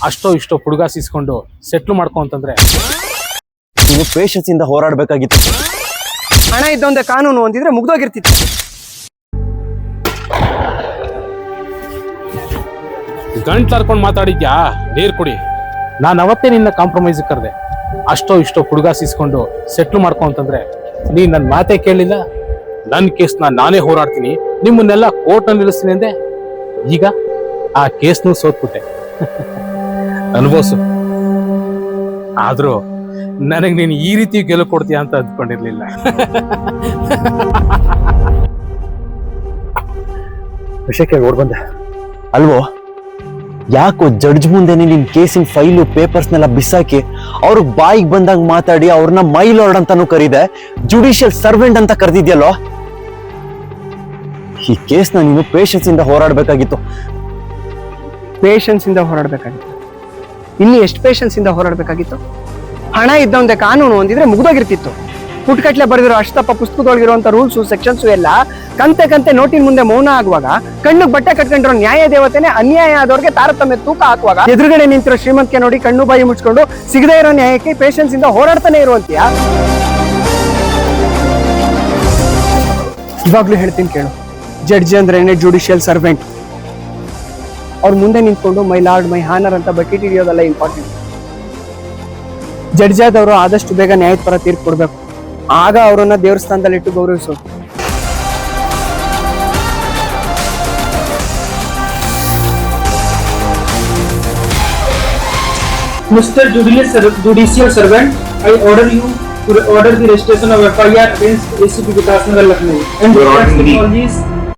ಅಷ್ಟೋ ಇಷ್ಟೋ ಪುಡುಗಾಸಿಸ್ಕೊಂಡು ಸೆಟ್ಲ್ ಮಾಡ್ಕೊ ಅಂತಂದ್ರೆ ನೀವು ಪೇಷನ್ಸ್ ಇಂದ ಹೋರಾಡಬೇಕಾಗಿತ್ತು. ಹಣ ಇದ್ದೊಂದೇ ಕಾನೂನು ಅಂದಿದ್ರೆ ಮುಗ್ದೋಗಿರ್ತಿತ್ತು. ಗಂಟ್ಲಾರ್ಕೊಂಡು ಮಾತಾಡಿದ್ಯಾ, ನೀರ್ ಕುಡಿ. ನಾನು ಅವತ್ತೇ ನಿನ್ನ ಕಾಂಪ್ರಮೈಸ್ ಕರೆದೆ. ಅಷ್ಟೋ ಇಷ್ಟೋ ಪುಡುಗಾಸಿಸ್ಕೊಂಡು ಸೆಟ್ಲ್ ಮಾಡ್ಕೊ ಅಂತಂದ್ರೆ ನೀನ್ ನನ್ನ ಮಾತೇ ಕೇಳಿಲ್ಲ. ನನ್ನ ಕೇಸ್ನ ನಾನೇ ಹೋರಾಡ್ತೀನಿ, ನಿಮ್ಮನ್ನೆಲ್ಲ ಕೋರ್ಟ್ನಲ್ಲಿ ನಿಲ್ಲಿಸ್ತೀನಿ ಅಂದೆ. ಈಗ ಆ ಕೇಸ್ನು ಸೋತ್ಬಿಟ್ಟೆ. ಅನ್ಭೋಸು. ಆದ್ರೂ ನನಗೆ ನೀನು ಈ ರೀತಿ ಗೆಲುವು ಕೊಡ್ತೀಯ ಅಂತ ಅಂದ್ಕೊಂಡಿರ್ಲಿಲ್ಲ. ವಿಷಯಕ್ಕೆ ಓಡ್ ಬಂದೆ ಅಲ್ವೋ? ಯಾಕೋ ಜಡ್ಜ್ ಮುಂದೆ ನಿನ್ ಕೇಸಿನ ಫೈಲು ಪೇಪರ್ಸ್ನೆಲ್ಲ ಬಿಸಾಕಿ ಅವ್ರಿಗೆ ಬಾಯಿಗೆ ಬಂದಾಗ ಮಾತಾಡಿ ಅವ್ರನ್ನ ಮೈ ಲಾರ್ಡ್ ಅಂತಾನು ಕರೀದೆ, ಜುಡಿಷಿಯಲ್ ಸರ್ವೆಂಟ್ ಅಂತ ಕರೆದಿದ್ಯಲ್ಲೋ. ಈ ಕೇಸ್ನ ನೀನು ಪೇಷನ್ಸ್ ಇಂದ ಹೋರಾಡಬೇಕಾಗಿತ್ತು. ಪೇಷನ್ಸ್ ಇಂದ ಹೋರಾಡಬೇಕಾಗಿತ್ತು. ಇಲ್ಲಿ ಎಷ್ಟು ಪೇಷನ್ಸ್ ಇಂದ ಹೋರಾಡಬೇಕಾಗಿತ್ತು? ಹಣ ಇದ್ದೊಂದೇ ಕಾನೂನು ಅಂದಿದ್ರೆ ಮುಗ್ದೋಗಿರ್ತಿತ್ತು. ಪುಟ್ಕಟ್ಲೆ ಬರೆದಿರೋ ಅಷ್ಟಪ್ಪ ಪುಸ್ತಕದೊಳಗಿರುವಂತ ರೂಲ್ಸು ಸೆಕ್ಷನ್ಸು ಎಲ್ಲ ಕಂತೆ ಕಂತೆ ನೋಟಿನ ಮುಂದೆ ಮೌನ ಆಗುವಾಗ, ಕಣ್ಣು ಬಟ್ಟೆ ಕಟ್ಕೊಂಡಿರೋ ನ್ಯಾಯ ದೇವತೆನೆ ಅನ್ಯಾಯ ಆದವ್ರಿಗೆ ತಾರತಮ್ಯ ತೂಕ ಹಾಕುವಾಗ, ಎದುರುಗಡೆ ನಿಂತಿರೋ ಶ್ರೀಮಂತಿಕೆ ನೋಡಿ ಕಣ್ಣು ಬಾಯಿ ಮುಚ್ಕೊಂಡು ಸಿಗದೇ ಇರೋ ನ್ಯಾಯಕ್ಕೆ ಪೇಷನ್ಸ್ ಇಂದ ಹೋರಾಡ್ತಾನೆ ಇರುವಂತೀಯ. ಇವಾಗ್ಲೂ ಹೇಳ್ತೀನಿ ಕೇಳು, ಜಡ್ಜಿ ಅಂದ್ರೇನೆ ಜುಡಿಷಿಯಲ್ ಸರ್ವೆಂಟ್. ಅವ್ರ ಮುಂದೆ ನಿಂತ್ಕೊಂಡು ಮೈ ಲಾರ್ಡ್ ಮೈ ಹಾನರ್ ಅಂತ ಬಕೆಟ್ ಹಿಡಿಯೋದಲ್ಲ ಇಂಪಾರ್ಟೆಂಟ್. ಜಡ್ಜ್ ಆದವರು ಆದಷ್ಟು ಬೇಗ ನ್ಯಾಯದ ಪರ ತೀರ್ಪು ಕೊಡ್ಬೇಕು. ಆಗ ಅವರನ್ನ ದೇವ್ರ ಸ್ಥಾನದಲ್ಲಿ ಇಟ್ಟು ಗೌರವಿಸು. Mr. Judicial Servant, I order you to order the registration of FIR against ACP Vikas Nagar Lucknow and Technologies